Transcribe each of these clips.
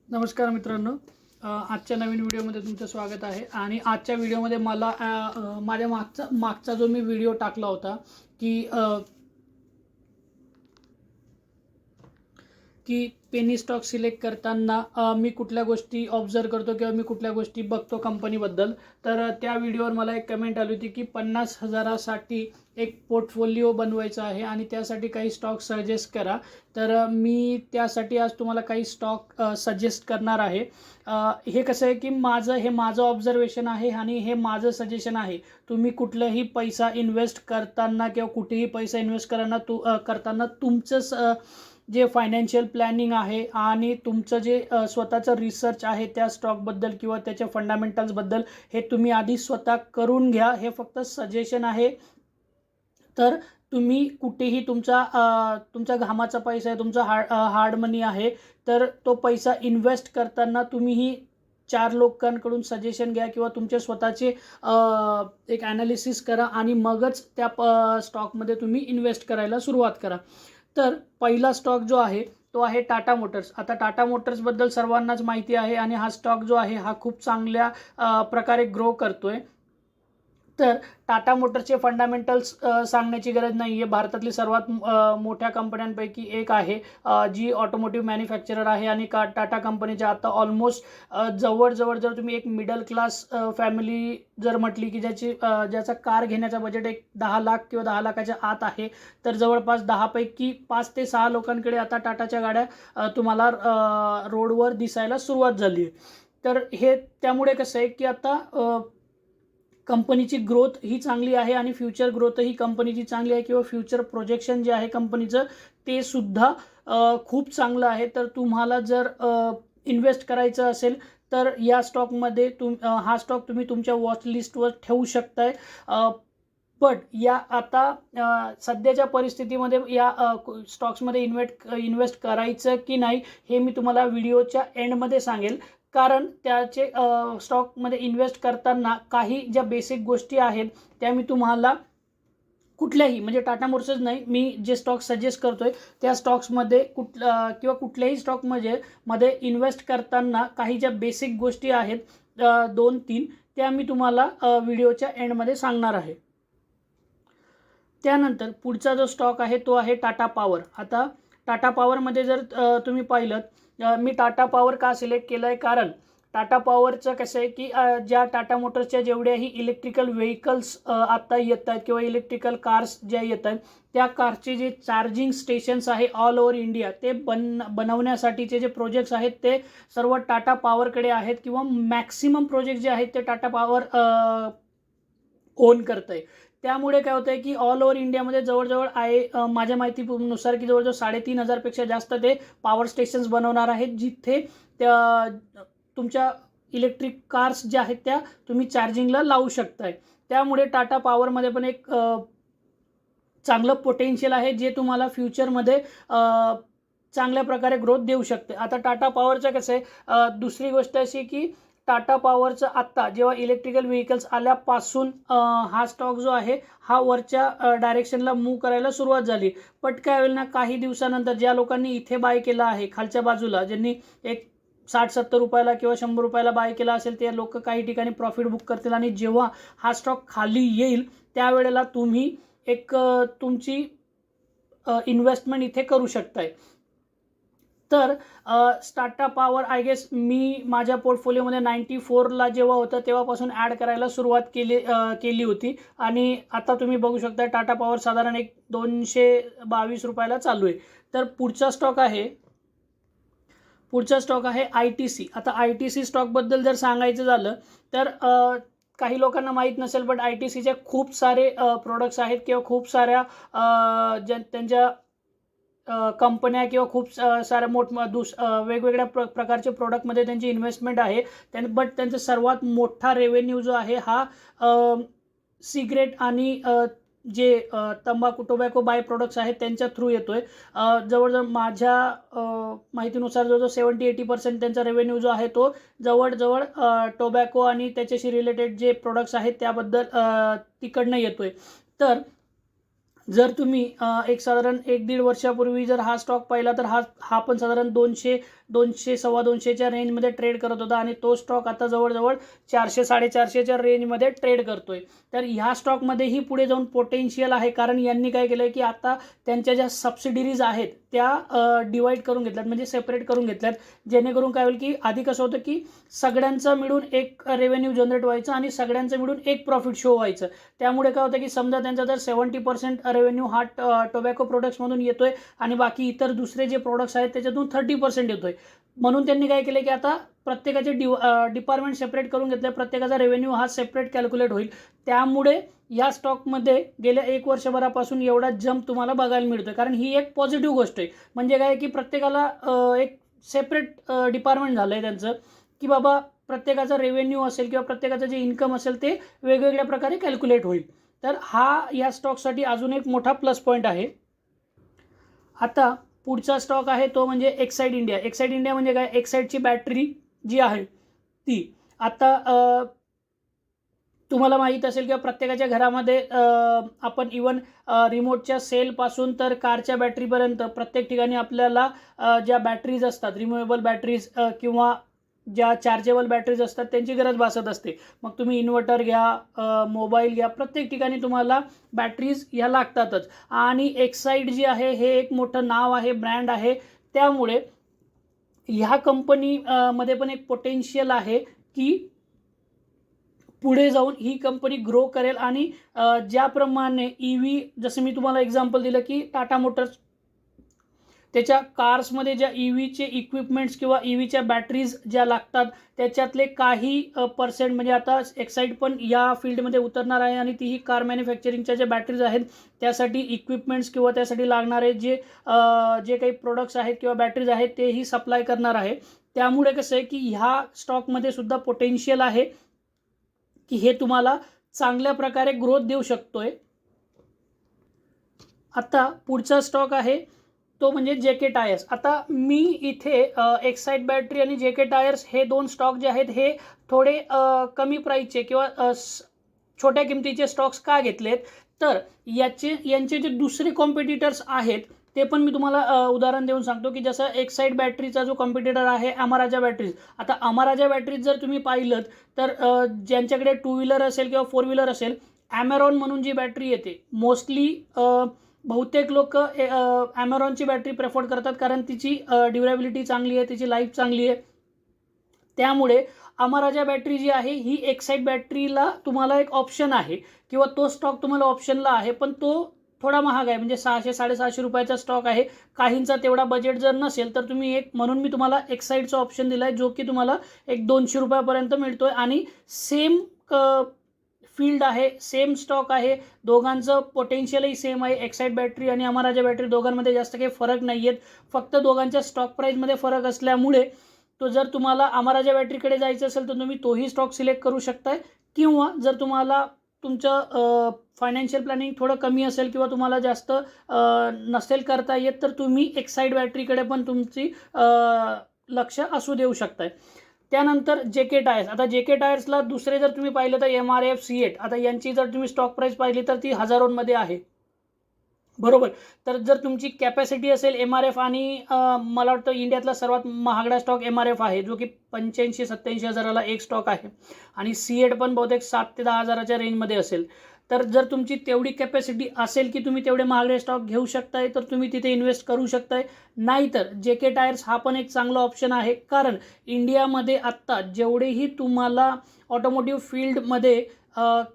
नमस्कार मित्रांनो. आजच्या नवीन व्हिडिओमध्ये तुमचं स्वागत आहे. आणि आजच्या व्हिडिओमध्ये मला माझ्या मागचा जो मी व्हिडिओ टाकला होता की की पेनी स्टॉक सिलेक्ट करताना मी कुठल्या गोष्टी ऑब्झर्व करतो किंवा मी कुठल्या गोष्टी बघतो कंपनीबद्दल. तर त्या व्हिडिओवर मला एक कमेंट आली होती की 50,000साठी एक पोर्टफोलिओ बनवायचा आहे आणि त्यासाठी काही स्टॉक सजेस्ट करा. तर मी त्यासाठी आज तुम्हाला काही स्टॉक सजेस्ट करणार आहे. हे कसं आहे की माझं ऑब्झर्वेशन आहे आणि हे माझं सजेशन आहे. तुम्ही कुठलाही पैसा इन्व्हेस्ट करताना किंवा कुठेही पैसा इन्व्हेस्ट करताना तुमचं जे फायनान्शियल प्लॅनिंग आहे आणि तुमचं जे स्वतःचं रिसर्च आहे त्या स्टॉकबद्दल किंवा त्याच्या फंडामेंटल्सबद्दल, हे तुम्ही आधी स्वतः करून घ्या. हे फक्त सजेशन आहे. तर तुम्ही कुठेही तुमचा घामाचा पैसा आहे, तुमचा हार्ड मनी आहे, तर तो पैसा इन्व्हेस्ट करताना तुम्हीही 4 लोकांकडून सजेशन घ्या किंवा तुमचे स्वतःचे एक ॲनालिसिस करा आणि मगच त्या स्टॉकमध्ये तुम्ही इन्व्हेस्ट करायला सुरुवात करा. तर पहिला स्टॉक जो आहे तो आहे टाटा मोटर्स. आता टाटा मोटर्सबद्दल सर्वांनाच माहिती आहे आणि हा स्टॉक जो आहे हा खूप चांगल्या प्रकारे ग्रो करतोय. तर टाटा मोटर्सचे फंडामेंटल्स सांगण्याची गरज नाही आहे. भारतातली सर्वात मोठ्या कंपन्यांपैकी एक आहे, जी ऑटोमोटिव्ह मॅन्युफॅक्चरर आहे. आणि टाटा कंपनीच्या आता ऑलमोस्ट जवळजवळ जर तुम्ही एक मिडल क्लास फॅमिली जर म्हटली की ज्याचा कार घेण्याचा बजेट एक 10 लाख किंवा 10 लाखाच्या आत आहे, तर जवळपास 10 पैकी 5 ते 6 लोकांकडे आता टाटाच्या गाड्या तुम्हाला रोडवर दिसायला सुरुवात झाली आहे. तर हे त्यामुळे कसं आहे की आता कंपनीची ग्रोथ ही चांगली आहे आणि फ्युचर ग्रोथही कंपनीची चांगली आहे किंवा फ्युचर प्रोजेक्शन जे आहे कंपनीचं ते सुद्धा खूप चांगलं आहे. तर तुम्हाला जर इन्व्हेस्ट करायचं असेल तर या स्टॉकमध्ये हा स्टॉक तुम्ही तुमच्या वॉच लिस्टवर ठेवू शकताय. बट या आता सध्याच्या परिस्थितीमध्ये या स्टॉक्समध्ये इन्व्हेस्ट करायचं की नाही हे मी तुम्हाला व्हिडिओच्या एंडमध्ये सांगेल. कारण त्याचे स्टॉकमध्ये इन्व्हेस्ट करताना काही ज्या बेसिक गोष्टी आहेत त्या मी तुम्हाला कुठल्याही, म्हणजे टाटा मोटर्सच नाही, मी जे स्टॉक सजेस्ट करतोय त्या स्टॉक्समध्ये किंवा कुठल्याही स्टॉकमध्ये इन्व्हेस्ट करताना काही ज्या बेसिक गोष्टी आहेत 2-3 त्या मी तुम्हाला व्हिडिओच्या एंडमध्ये सांगणार आहे. त्यानंतर पुढचा जो स्टॉक आहे तो आहे टाटा पॉवर. आता टाटा पॉवरमध्ये जर तुम्ही पाहिलं, मी टाटा पॉवर का सिलेक्ट केलं आहे, कारण टाटा पॉवरचं कसं आहे की ज्या टाटा मोटर्सच्या जेवढ्याही इलेक्ट्रिकल व्हेकल्स आत्ता येत आहेत किंवा इलेक्ट्रिकल कार्स ज्या येत आहेत त्या कारचे जे चार्जिंग स्टेशन्स आहे ऑल ओव्हर इंडिया ते बनवण्यासाठीचे जे प्रोजेक्ट्स आहेत ते सर्व टाटा पॉवरकडे आहेत किंवा मॅक्सिमम प्रोजेक्ट जे आहेत ते टाटा पॉवर ओन करत आहे. त्यामुळे काय होतं आहे की ऑल ओव्हर इंडियामध्ये जवळजवळ माझ्या माहितीनुसार की जवळजवळ 3,500पेक्षा जास्त ते पॉवर स्टेशन्स बनवणार आहेत, जिथे तुमच्या इलेक्ट्रिक कार्स ज्या आहेत त्या तुम्ही चार्जिंगला लावू शकताय. त्यामुळे टाटा पॉवरमध्ये पण एक चांगलं पोटेन्शियल आहे जे तुम्हाला फ्युचरमध्ये चांगल्या प्रकारे ग्रोथ देऊ शकते. आता टाटा पॉवरचं कसं आहे, दुसरी गोष्ट अशी की टाटा पॉवरचं आत्ता जेव्हा इलेक्ट्रिकल व्हेकल्स आल्यापासून हा स्टॉक जो आहे हा वरच्या डायरेक्शनला मूव्ह करायला सुरुवात झाली. पण काय होईल ना, काही दिवसानंतर ज्या लोकांनी इथे बाय केला आहे खालच्या बाजूला, ज्यांनी एक 60-70 रुपयाला किंवा 100 रुपयाला बाय केला असेल, ते लोक काही ठिकाणी प्रॉफिट बुक करतील आणि जेव्हा हा स्टॉक खाली येईल त्यावेळेला तुम्ही एक तुमची इन्व्हेस्टमेंट इथे करू शकताय. तर टाटा पॉवर आय गेस मी माझ्या पोर्टफोलिओमध्ये 94ला जेव्हा होतं तेव्हापासून ॲड करायला सुरुवात केली होती आणि आता तुम्ही बघू शकता टाटा पॉवर साधारण एक 222 रुपयाला चालू आहे. तर पुढचा स्टॉक आहे ITC. आता ITC स्टॉकबद्दल जर सांगायचं झालं तर काही लोकांना माहीत नसेल, बट ITCचे खूप सारे प्रोडक्ट्स आहेत किंवा खूप साऱ्या त्यांच्या कंपन्या किंवा खूप साऱ्या वेगवेगळ्या प्रकारचे प्रोडक्टमध्ये त्यांची इन्व्हेस्टमेंट आहे. बट त्यांचा सर्वात मोठा रेव्हेन्यू जो आहे हा सिगरेट आणि जे टोबॅको बाय प्रोडक्ट्स आहेत त्यांच्या थ्रू येतोय. जवळजवळ माझ्या माहितीनुसार जवळजवळ 70-80% त्यांचा रेव्हेन्यू जो आहे तो जवळजवळ टोबॅको आणि त्याच्याशी रिलेटेड जे प्रोडक्ट्स आहेत त्याबद्दल तिकडनं येतोय. तर जर तुम्ही एक साधारण 1-1.5 वर्षापूर्वी जर हा स्टॉक पाहिला तर हा पण साधारण 200 सव्वा 200च्या रेंजमध्ये ट्रेड करत होता आणि तो स्टॉक आता जवळजवळ 400-450च्या रेंजमध्ये ट्रेड करतोय. तर ह्या स्टॉकमध्येही पुढे जाऊन पोटेन्शियल आहे, कारण यांनी काय केलं आहे की आता त्यांच्या ज्या सबसिडिरीज आहेत त्या डिवाईड करून घेतल्यात, म्हणजे सेपरेट करून घेतल्यात, जेणेकरून काय होईल की आधी कसं होतं की सगळ्यांचं मिळून एक रेव्हेन्यू जनरेट व्हायचं आणि सगळ्यांचं मिळून एक प्रॉफिट शो व्हायचं. त्यामुळे काय होतं की समजा त्यांचा जर 70% रेव्हेन्यू हा टोबॅको प्रोडक्ट्समधून येतोय आणि बाकी इतर दुसरे जे प्रोडक्ट्स आहेत त्याच्यातून 30% येतोय, म्हणून त्यांनी काय केलं की आता प्रत्येकाचे डिपार्टमेंट सेपरेट करून घेतले, प्रत्येकाचा रेव्हेन्यू हा सेपरेट कॅल्क्युलेट होईल. त्यामुळे या स्टॉकमध्ये गेल्या 1 वर्षभरापासून एवढा जंप तुम्हाला बघायला मिळतोय, कारण ही एक पॉझिटिव्ह गोष्ट आहे. म्हणजे काय की प्रत्येकाला एक सेपरेट डिपार्टमेंट झालं आहे त्यांचं, की बाबा प्रत्येकाचा रेव्हेन्यू असेल किंवा प्रत्येकाचं जे इन्कम असेल ते वेगवेगळ्या प्रकारे कॅल्क्युलेट होईल. तर हा या स्टॉकसाठी अजून एक मोठा प्लस पॉईंट आहे. आता पुढचा स्टॉक आहे तो म्हणजे एक्साईड इंडिया. एक्साईड इंडिया म्हणजे काय, एक्साईडची बॅटरी जी आहे ती आता तुम्हाला माहीत असेल किंवा प्रत्येकाच्या घरामध्ये आपण इवन रिमोटच्या सेलपासून तर कारच्या बॅटरीपर्यंत प्रत्येक ठिकाणी आपल्याला ज्या बॅटरीज असतात, रिमूव्हेबल बॅटरीज किंवा ज्या चार्जेबल बॅटरीज असतात त्यांची गरज भासत असते. मग तुम्ही इन्व्हर्टर घ्या, मोबाईल घ्या, प्रत्येक ठिकाणी तुम्हाला बॅटरीज ह्या लागतातच. आणि एक्साईड जी आहे हे एक मोठं नाव आहे, ब्रँड आहे. त्यामुळे ह्या कंपनी मध्ये पण एक पोटेन्शियल आहे की पुढे जाऊन ही कंपनी ग्रो करेल. आणि ज्याप्रमाणे EV, जसं मी तुम्हाला एक्झाम्पल दिलं की टाटा मोटर्स त्याच्या कार्समध्ये ज्या EVचे इक्विपमेंट्स किंवा EVच्या बॅटरीज ज्या लागतात त्याच्यातले काही पर्सेंट, म्हणजे आता एक्साईड पण या फील्डमध्ये उतरणार आहे आणि तीही कार मॅन्युफॅक्चरिंगच्या ज्या बॅटरीज आहेत त्यासाठी इक्विपमेंट्स किंवा त्यासाठी लागणारे जे काही प्रोडक्ट्स आहेत किंवा बॅटरीज आहेत तेही सप्लाय करणार आहे. त्यामुळे कसं आहे की ह्या स्टॉकमध्ये सुद्धा पोटेन्शियल आहे की हे तुम्हाला चांगल्या प्रकारे ग्रोथ देऊ शकतोय. आता पुढचा स्टॉक आहे तो म्हणजे JK टायर्स. आता मी इथे एक्साईड बॅटरी आणि JK टायर्स हे 2 स्टॉक जे आहेत हे थोडे कमी प्राईसचे किंवा छोट्या किमतीचे स्टॉक्स का घेतलेत, तर यांचे जे दुसरे कॉम्पिटिटर्स आहेत ते पण मी तुम्हाला उदाहरण देऊन सांगतो की जसं एक्साईड बॅटरीचा जो कॉम्पिटिटर आहे अमराजा बॅटरीज. आता अमराजा बॅटरीज जर तुम्ही पाहिलं तर ज्यांच्याकडे 2 व्हीलर असेल किंवा 4 व्हीलर असेल, ॲमेरॉन म्हणून जी बॅटरी येते मोस्टली बहुतेक लोक ॲमेरॉनची बॅटरी प्रेफर करतात, कारण तिची ड्युरेबिलिटी चांगली आहे, तिची लाईफ चांगली आहे. त्यामुळे अमराजा बॅटरी जी आहे ही एक्साईड बॅटरीला तुम्हाला एक ऑप्शन आहे किंवा तो स्टॉक तुम्हाला ऑप्शनला आहे, पण तो थोडा महाग आहे, म्हणजे 600-650 रुपयाचा स्टॉक आहे. काहींचा तेवढा बजेट जर नसेल तर तुम्ही म्हणून मी तुम्हाला एक्साईडचा ऑप्शन दिला आहे, जो की तुम्हाला एक 200 रुपयापर्यंत मिळतोय आणि सेम फील्ड आहे, सेम स्टॉक आहे, दोघांचं पोटेन्शियलही सेम आहे. एक्साईड बॅटरी आणि अमराजा बॅटरी दोघांमध्ये जास्त काही फरक नाही आहेत, फक्त दोघांच्या स्टॉक प्राईजमध्ये फरक असल्यामुळे तो जर तुम्हाला अमराजा बॅटरीकडे जायचं असेल तर तुम्ही तोही स्टॉक सिलेक्ट करू शकताय. किंवा जर तुम्हाला तुमचं फायनान्शियल प्लॅनिंग थोडं कमी असेल किंवा तुम्हाला जास्त नसेल करता येत तर तुम्ही एक्साईड बॅटरीकडे पण तुमची लक्ष असू देऊ शकताय. त्यानंतर JK टायर्स. आता JK टायर्सला दुसरे जर तुम्ही पाहिलं तर MRF, C8. आता यांची जर तुम्ही स्टॉक प्राईस पाहिली तर ती हजारोंमध्ये आहे, बरोबर. तर जर तुमची कॅपॅसिटी असेल MRF आणि मला वाटतं इंडियातला सर्वात महागडा स्टॉक MRF आहे, जो की 85-87 हजाराला एक स्टॉक आहे आणि C8 पण बहुतेक 7 ते 10 हजाराच्या रेंजमध्ये असेल. तर जर तुमची तेवढी कॅपॅसिटी असेल की तुम्ही तेवढे महागडे स्टॉक घेऊ शकताय तर तुम्ही तिथे इन्व्हेस्ट करू शकताय. नाहीतर JK टायर्स हा पण एक चांगला ऑप्शन आहे, कारण इंडियामध्ये आत्ता जेवढेही तुम्हाला ऑटोमोटिव्ह फील्डमध्ये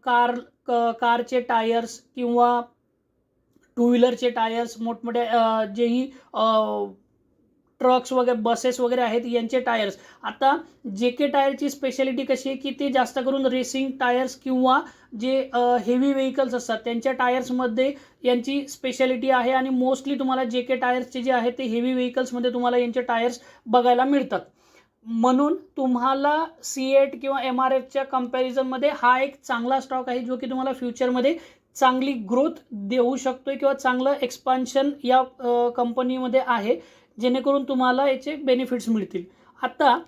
कारचे टायर्स किंवा 2 व्हीलरचे टायर्स, मोठमोठ्या जेही ट्रक्स वगैरे, बसेस वगैरे आहेत यांचे टायर्स. आता JK टायरची स्पेशालिटी कशी आहे की ते जास्त करून रेसिंग टायर्स किंवा जे हेवी व्हेकल्स असतात त्यांच्या टायर्समध्ये यांची स्पेशालिटी आहे आणि मोस्टली तुम्हाला JK टायर्सचे जे आहे ते हेवी व्हेकल्समध्ये तुम्हाला यांचे टायर्स बघायला मिळतात. म्हणून तुम्हाला C8 किंवा MRFच्या कंपॅरिझनमध्ये हा एक चांगला स्टॉक आहे, जो की तुम्हाला फ्युचरमध्ये चांगली ग्रोथ देऊ शकतोय किंवा चांगलं एक्सपान्शन या कंपनीमध्ये आहे, जेणेकरून तुम्हाला याचे बेनिफिट्स मिळतील. आता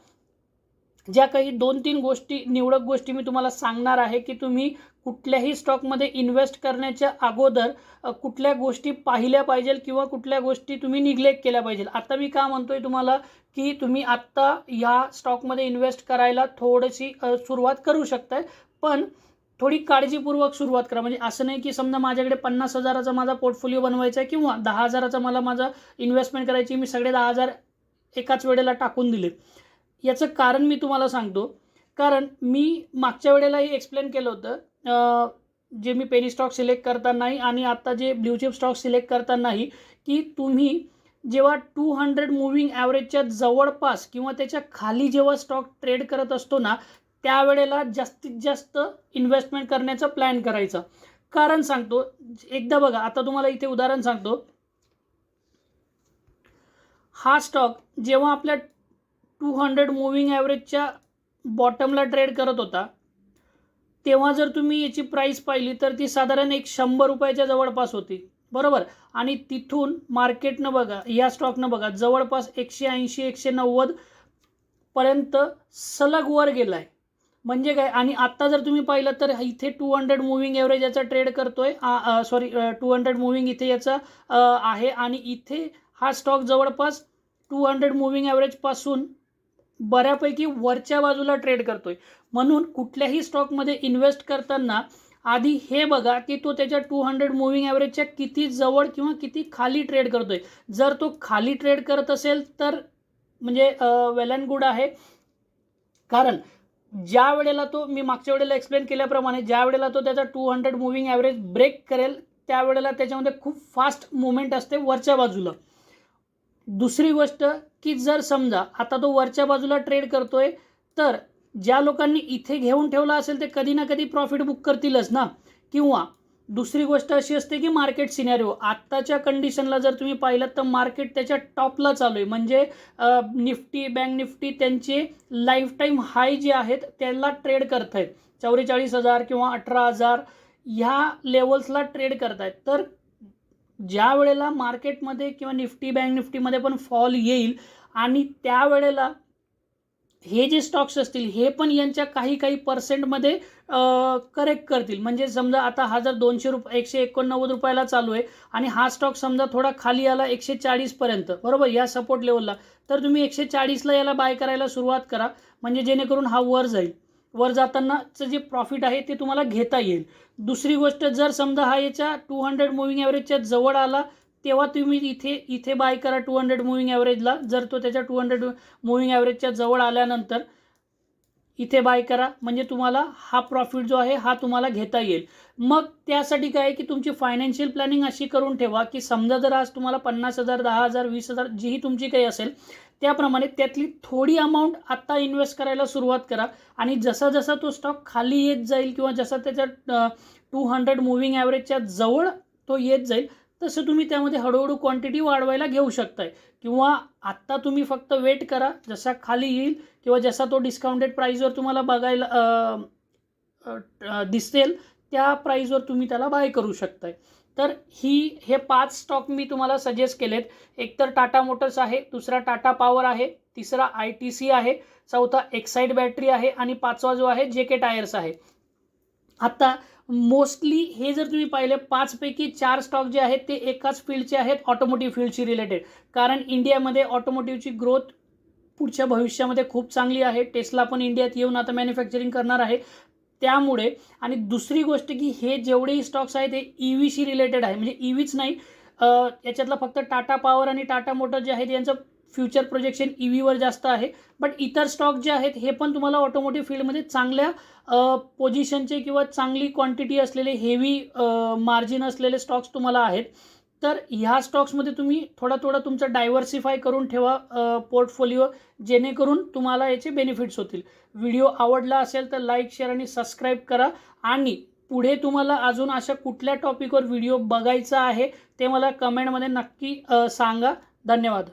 ज्या काही 2-3 गोष्टी, निवडक गोष्टी मी तुम्हाला सांगणार आहे की तुम्ही कुठल्याही स्टॉकमध्ये इन्व्हेस्ट करण्याच्या अगोदर कुठल्या गोष्टी पाहिल्या पाहिजेल किंवा कुठल्या गोष्टी तुम्ही निग्लेक्ट केल्या पाहिजेल. आता मी का म्हणतोय तुम्हाला की तुम्ही आत्ता या स्टॉकमध्ये इन्व्हेस्ट करायला थोडीशी सुरुवात करू शकताय, पण थोडी काळजीपूर्वक सुरुवात करा. म्हणजे असं नाही की समजा माझ्याकडे 50,000चा माझा पोर्टफोलिओ बनवायचा आहे किंवा 10,000चा मला माझा इन्व्हेस्टमेंट करायची, मी सगळे 10,000 एकाच वेळेला टाकून दिले. याचं कारण मी तुम्हाला सांगतो. कारण मी मागच्या वेळेलाही एक्सप्लेन केलं होतं, जे मी पेनी स्टॉक सिलेक्ट करतानाही आणि आत्ता जे ब्ल्यू चिप स्टॉक सिलेक्ट करतानाही, की तुम्ही जेव्हा 200 मूव्हिंग ॲव्हरेजच्या जवळपास किंवा त्याच्या खाली जेव्हा स्टॉक ट्रेड करत असतो ना, त्यावेळेला जास्तीत जास्त इन्व्हेस्टमेंट करण्याचा प्लॅन करायचा. कारण सांगतो, एकदा बघा, आता तुम्हाला इथे उदाहरण सांगतो. हा स्टॉक जेव्हा आपल्या 200 मूव्हिंग ॲव्हरेजच्या बॉटमला ट्रेड करत होता, तेव्हा जर तुम्ही याची प्राईस पाहिली तर ती साधारण एक 100 रुपयाच्या जवळपास होती, बरोबर. आणि तिथून मार्केटनं बघा, या स्टॉकनं बघा, जवळपास 180-190 पर्यंत सलग वर गेला आहे. म्हणजे काय, आणि आत्ता जर तुम्ही पाहिलं तर इथे 200 मूव्हिंग ॲव्हरेज याचा ट्रेड करतोय, 200 मूव्हिंग इथे याचा आहे, आणि इथे हा स्टॉक जवळपास 200 मूव्हिंग ॲव्हरेजपासून बऱ्यापैकी वरच्या बाजूला ट्रेड करतोय. म्हणून कुठल्याही स्टॉकमध्ये इन्व्हेस्ट करताना आधी हे बघा की तो त्याच्या 200 मूव्हिंग ॲव्हरेजच्या किती जवळ किंवा किती खाली ट्रेड करतोय. जर तो खाली ट्रेड करत असेल तर म्हणजे वेल अँड गुड आहे. कारण ज्या वेळेला तो, मी मागच्या वेळेला एक्सप्लेन केल्याप्रमाणे, ज्या वेळेला तो त्याचा 200 मूव्हिंग ॲव्हरेज ब्रेक करेल त्यावेळेला त्याच्यामध्ये खूप फास्ट मुवमेंट असते वरच्या बाजूला. दुसरी गोष्ट की जर समजा आता तो वरच्या बाजूला ट्रेड करतोय, तर ज्या लोकांनी इथे घेऊन ठेवला असेल ते कधी ना कधी प्रॉफिट बुक करतीलच ना. किंवा दुसरी गोष्ट अशी असते की मार्केट सिनॅरिओ आत्ताच्या कंडिशनला जर तुम्ही पाहिलं तर मार्केट त्याच्या टॉपला चालू आहे. म्हणजे निफ्टी, बँक निफ्टी त्यांचे लाईफ टाईम हाय जे आहेत त्याला ट्रेड करत आहेत, 44,000 किंवा 18,000 ह्या लेवल्सला ट्रेड करत आहेत. तर ज्या वेळेला मार्केटमध्ये किंवा निफ्टी, बँक निफ्टीमध्ये पण फॉल येईल आणि त्यावेळेला हे जे स्टॉक्स असतील हे पण यांच्या काही पर्सेंटमध्ये करेक्ट करतील. म्हणजे समजा आता हा जर 200 रुपये 189 रुपयाला चालू आहे आणि हा स्टॉक समजा थोडा खाली आला 140 पर्यंत, बरोबर, या सपोर्ट लेवलला, तर तुम्ही 140ला याला बाय करायला सुरुवात करा. म्हणजे जेणेकरून हा वर जाईल, वर जातानाचं जे प्रॉफिट आहे ते तुम्हाला घेता येईल. दुसरी गोष्ट, जर समजा हा याच्या 200 मूव्हिंग ॲव्हरेजच्या जवळ आला तेव्हा तुम्ही इथे बाय करा 200 मूव्हिंग ॲव्हरेजला. जर तो त्याच्या 200 मूव्हिंग ॲव्हरेजच्या जवळ आल्यानंतर इथे बाय करा, म्हणजे तुम्हाला हा प्रॉफिट जो आहे हा तुम्हाला घेता येईल. मग त्यासाठी काय आहे की तुमची फायनान्शियल प्लॅनिंग अशी करून ठेवा की समजा जर आज तुम्हाला 50,000, 10,000, 20,000 जीही तुमची काही असेल त्याप्रमाणे त्यातली थोडी अमाऊंट आत्ता इन्व्हेस्ट करायला सुरुवात करा. आणि जसा जसा तो स्टॉक खाली येत जाईल किंवा जसा त्याच्या 200 मूव्हिंग ॲव्हरेजच्या जवळ तो येत जाईल तसं तुम्ही त्यामध्ये हळूहळू क्वांटिटी वाढवायला घेऊ शकताय. किंवा आत्ता तुम्ही फक्त वेट करा, जसा खाली येईल किंवा जसा तो डिस्काउंटेड प्राईसवर तुम्हाला बघायला दिसेल त्या प्राईसवर तुम्ही त्याला बाय करू शकताय. तर हे 5 स्टॉक मी तुम्हाला सजेस्ट केलेत. एक तर टाटा मोटर्स आहे, दुसरा टाटा पॉवर आहे, तिसरा ITC आहे, चौथा एक्साईड बॅटरी आहे आणि पाचवा जो आहे JK टायर्स आहे. आता मोस्टली हे जर तुम्ही पाहिले 5 पैकी 4 स्टॉक जे आहेत ते एकाच फील्डचे आहेत, ऑटोमोटिव्ह फील्डशी रिलेटेड. कारण इंडियामध्ये ऑटोमोटिव्हची ग्रोथ पुढच्या भविष्यामध्ये खूप चांगली आहे. टेस्ला पण इंडियात येऊन आता मॅन्युफॅक्चरिंग करणार आहे त्यामुळे. आणि दुसरी गोष्ट की हे जेवढेही स्टॉक्स आहेत ते EVशी रिलेटेड आहे. म्हणजे EVच नाही, याच्यातला फक्त टाटा पॉवर आणि टाटा मोटर जे आहेत यांचं फ्युचर प्रोजेक्शन EVवर जास्त आहे. बट इतर स्टॉक जे आहेत हे पण तुम्हाला ऑटोमोटिव्ह फील्डमध्ये चांगल्या पोझिशनचे किंवा चांगली क्वांटिटी असलेले हेवी मार्जिन असलेले स्टॉक्स तुम्हाला आहेत. तर ह्या स्टॉक्समध्ये तुम्ही थोडा तुमचा डायव्हर्सिफाय करून ठेवा पोर्टफोलिओ, जेणेकरून तुम्हाला याचे बेनिफिट्स होतील. व्हिडिओ आवडला असेल तर लाईक, शेअर आणि सबस्क्राईब करा. आणि पुढे तुम्हाला अजून अशा कुठल्या टॉपिकवर व्हिडिओ बघायचा आहे ते मला कमेंटमध्ये नक्की सांगा. धन्यवाद.